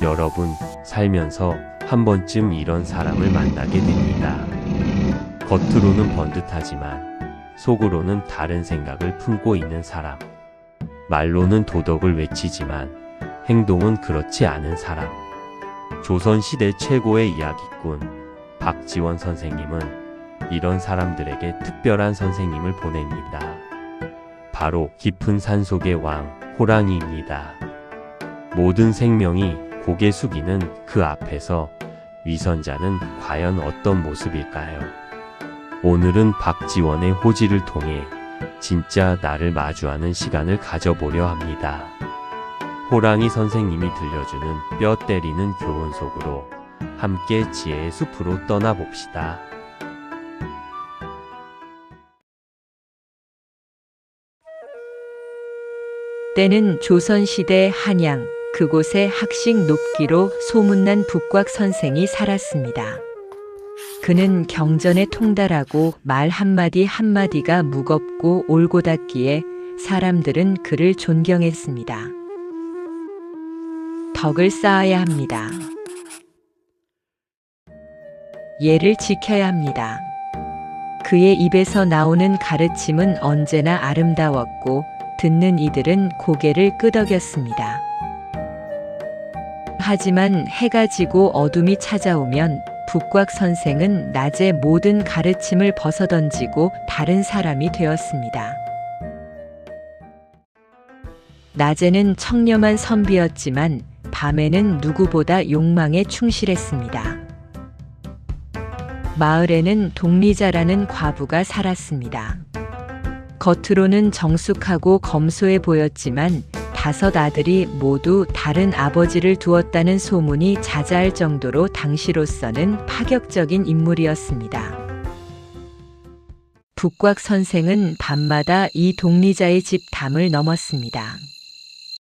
여러분, 살면서 한 번쯤 이런 사람을 만나게 됩니다. 겉으로는 번듯하지만 속으로는 다른 생각을 품고 있는 사람. 말로는 도덕을 외치지만 행동은 그렇지 않은 사람. 조선시대 최고의 이야기꾼 박지원 선생님은 이런 사람들에게 특별한 선생님을 보냅니다. 바로 깊은 산속의 왕, 호랑이입니다. 모든 생명이 고개 숙이는 그 앞에서 위선자는 과연 어떤 모습일까요? 오늘은 박지원의 호지를 통해 진짜 나를 마주하는 시간을 가져보려 합니다. 호랑이 선생님이 들려주는 뼈 때리는 교훈 속으로 함께 지혜의 숲으로 떠나봅시다. 때는 조선시대 한양, 그곳에 학식 높기로 소문난 북곽 선생이 살았습니다. 그는 경전에 통달하고 말 한마디 한마디가 무겁고 올곧았기에 사람들은 그를 존경했습니다. 덕을 쌓아야 합니다. 예를 지켜야 합니다. 그의 입에서 나오는 가르침은 언제나 아름다웠고 듣는 이들은 고개를 끄덕였습니다. 하지만 해가 지고 어둠이 찾아오면 북곽 선생은 낮에 모든 가르침을 벗어던지고 다른 사람이 되었습니다. 낮에는 청렴한 선비였지만 밤에는 누구보다 욕망에 충실했습니다. 마을에는 동리자라는 과부가 살았습니다. 겉으로는 정숙하고 검소해 보였지만 5 아들이 모두 다른 아버지를 두었다는 소문이 자자할 정도로 당시로서는 파격적인 인물이었습니다. 북곽 선생은 밤마다 이 동리자의 집 담을 넘었습니다.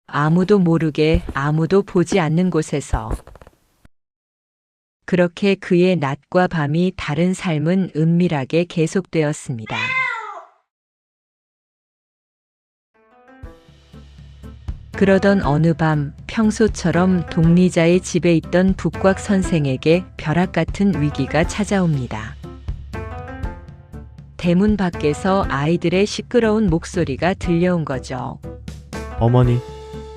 아무도 모르게 아무도 보지 않는 곳에서. 그렇게 그의 낮과 밤이 다른 삶은 은밀하게 계속되었습니다. 그러던 어느 밤 평소처럼 동리자의 집에 있던 북곽 선생에게 벼락 같은 위기가 찾아옵니다. 대문 밖에서 아이들의 시끄러운 목소리가 들려온 거죠. 어머니,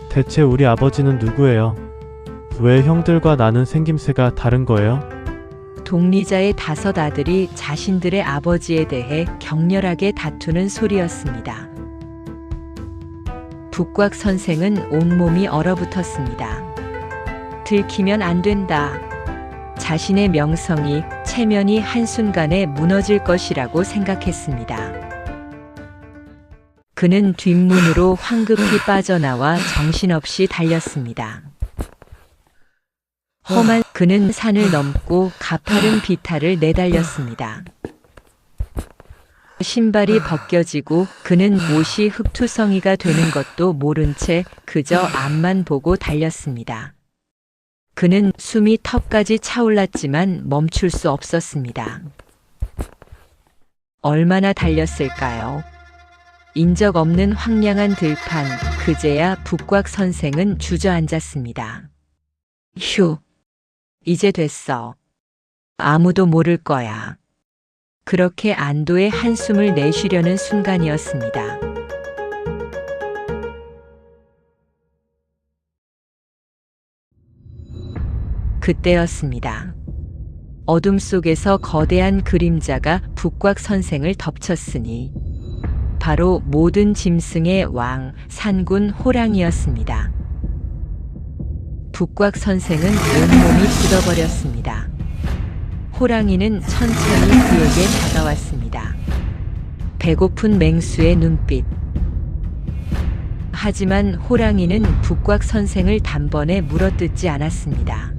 대체 우리 아버지는 누구예요? 왜 형들과 나는 생김새가 다른 거예요? 동리자의 5 아들이 자신들의 아버지에 대해 격렬하게 다투는 소리였습니다. 북곽 선생은 온몸이 얼어붙었습니다. 들키면 안 된다. 자신의 명성이, 체면이 한순간에 무너질 것이라고 생각했습니다. 그는 뒷문으로 황급히 빠져나와 정신없이 달렸습니다. 험한 그는 산을 넘고 가파른 비탈을 내달렸습니다. 신발이 벗겨지고 그는 옷이 흙투성이가 되는 것도 모른 채 그저 앞만 보고 달렸습니다. 그는 숨이 턱까지 차올랐지만 멈출 수 없었습니다. 얼마나 달렸을까요? 인적 없는 황량한 들판, 그제야 북곽 선생은 주저앉았습니다. 휴, 이제 됐어. 아무도 모를 거야. 그렇게 안도의 한숨을 내쉬려는 순간이었습니다. 그때였습니다. 어둠 속에서 거대한 그림자가 북곽 선생을 덮쳤으니 바로 모든 짐승의 왕, 산군 호랑이였습니다. 북곽 선생은 온몸이 굳어버렸습니다. 호랑이는 천천히 그에게 다가왔습니다. 배고픈 맹수의 눈빛. 하지만 호랑이는 북곽 선생을 단번에 물어뜯지 않았습니다.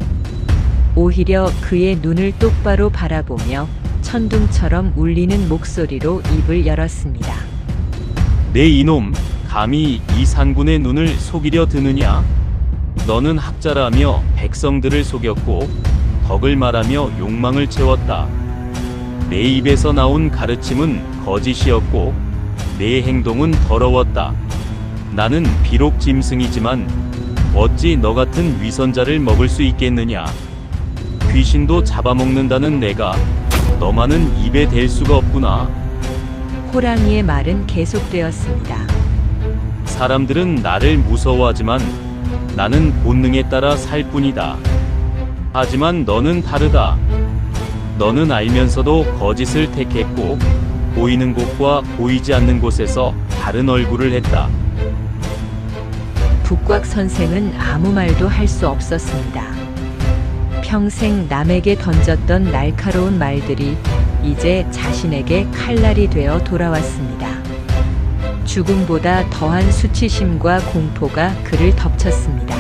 오히려 그의 눈을 똑바로 바라보며 천둥처럼 울리는 목소리로 입을 열었습니다. 내 이놈, 감히 이 산군의 눈을 속이려 드느냐? 너는 학자라며 백성들을 속였고 덕을 말하며 욕망을 채웠다. 내 입에서 나온 가르침은 거짓이었고 내 행동은 더러웠다. 나는 비록 짐승이지만 어찌 너 같은 위선자를 먹을 수 있겠느냐? 귀신도 잡아먹는다는 내가 너만은 입에 댈 수가 없구나. 호랑이의 말은 계속되었습니다. 사람들은 나를 무서워하지만 나는 본능에 따라 살 뿐이다. 하지만 너는 다르다. 너는 알면서도 거짓을 택했고 보이는 곳과 보이지 않는 곳에서 다른 얼굴을 했다. 북곽 선생은 아무 말도 할 수 없었습니다. 평생 남에게 던졌던 날카로운 말들이 이제 자신에게 칼날이 되어 돌아왔습니다. 죽음보다 더한 수치심과 공포가 그를 덮쳤습니다.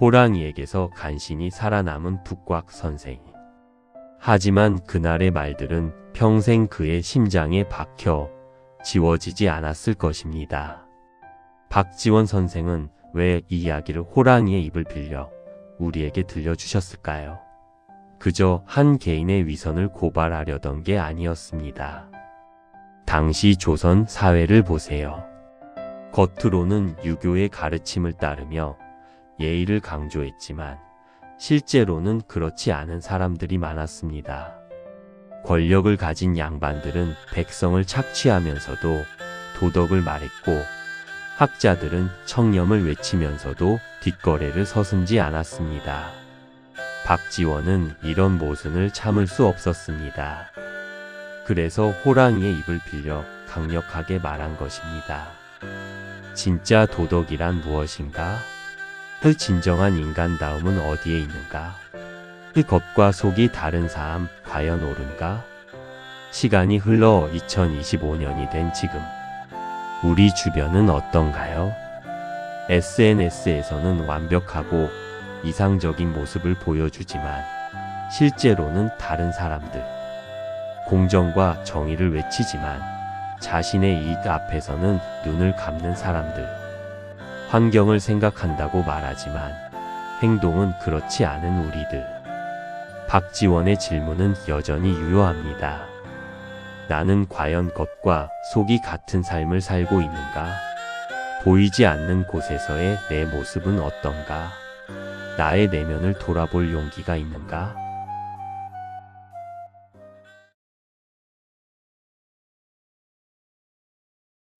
호랑이에게서 간신히 살아남은 북곽 선생. 하지만 그날의 말들은 평생 그의 심장에 박혀 지워지지 않았을 것입니다. 박지원 선생은 왜 이 이야기를 호랑이의 입을 빌려 우리에게 들려주셨을까요? 그저 한 개인의 위선을 고발하려던 게 아니었습니다. 당시 조선 사회를 보세요. 겉으로는 유교의 가르침을 따르며 예의를 강조했지만 실제로는 그렇지 않은 사람들이 많았습니다. 권력을 가진 양반들은 백성을 착취하면서도 도덕을 말했고 학자들은 청렴을 외치면서도 뒷거래를 서슴지 않았습니다. 박지원은 이런 모순을 참을 수 없었습니다. 그래서 호랑이의 입을 빌려 강력하게 말한 것입니다. 진짜 도덕이란 무엇인가? 그 진정한 인간다움은 어디에 있는가? 그 겉과 속이 다른 삶 과연 옳은가? 시간이 흘러 2025년이 된 지금 우리 주변은 어떤가요? SNS에서는 완벽하고 이상적인 모습을 보여주지만 실제로는 다른 사람들. 공정과 정의를 외치지만 자신의 이익 앞에서는 눈을 감는 사람들. 환경을 생각한다고 말하지만 행동은 그렇지 않은 우리들. 박지원의 질문은 여전히 유효합니다. 나는 과연 겉과 속이 같은 삶을 살고 있는가? 보이지 않는 곳에서의 내 모습은 어떤가? 나의 내면을 돌아볼 용기가 있는가?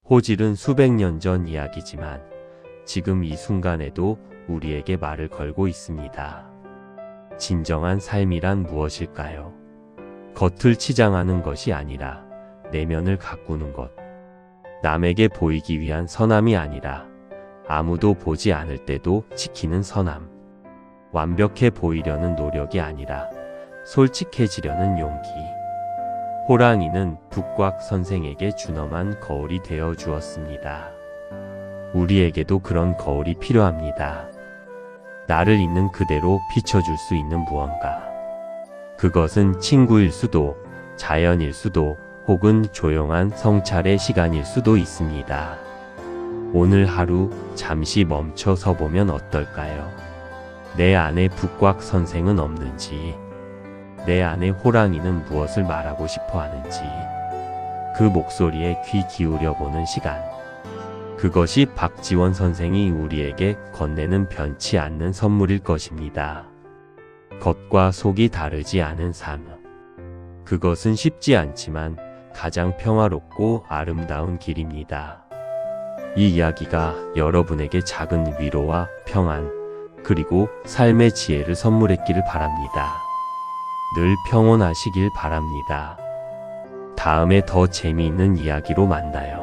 호질은 수백 년 전 이야기지만 지금 이 순간에도 우리에게 말을 걸고 있습니다. 진정한 삶이란 무엇일까요? 겉을 치장하는 것이 아니라 내면을 가꾸는 것. 남에게 보이기 위한 선함이 아니라 아무도 보지 않을 때도 지키는 선함. 완벽해 보이려는 노력이 아니라 솔직해지려는 용기. 호랑이는 북곽 선생에게 준엄한 거울이 되어 주었습니다. 우리에게도 그런 거울이 필요합니다. 나를 있는 그대로 비춰줄 수 있는 무언가. 그것은 친구일 수도, 자연일 수도, 혹은 조용한 성찰의 시간일 수도 있습니다. 오늘 하루 잠시 멈춰 서 보면 어떨까요? 내 안에 북곽 선생은 없는지, 내 안에 호랑이는 무엇을 말하고 싶어 하는지, 그 목소리에 귀 기울여 보는 시간. 그것이 박지원 선생이 우리에게 건네는 변치 않는 선물일 것입니다. 겉과 속이 다르지 않은 삶. 그것은 쉽지 않지만 가장 평화롭고 아름다운 길입니다. 이 이야기가 여러분에게 작은 위로와 평안, 그리고 삶의 지혜를 선물했기를 바랍니다. 늘 평온하시길 바랍니다. 다음에 더 재미있는 이야기로 만나요.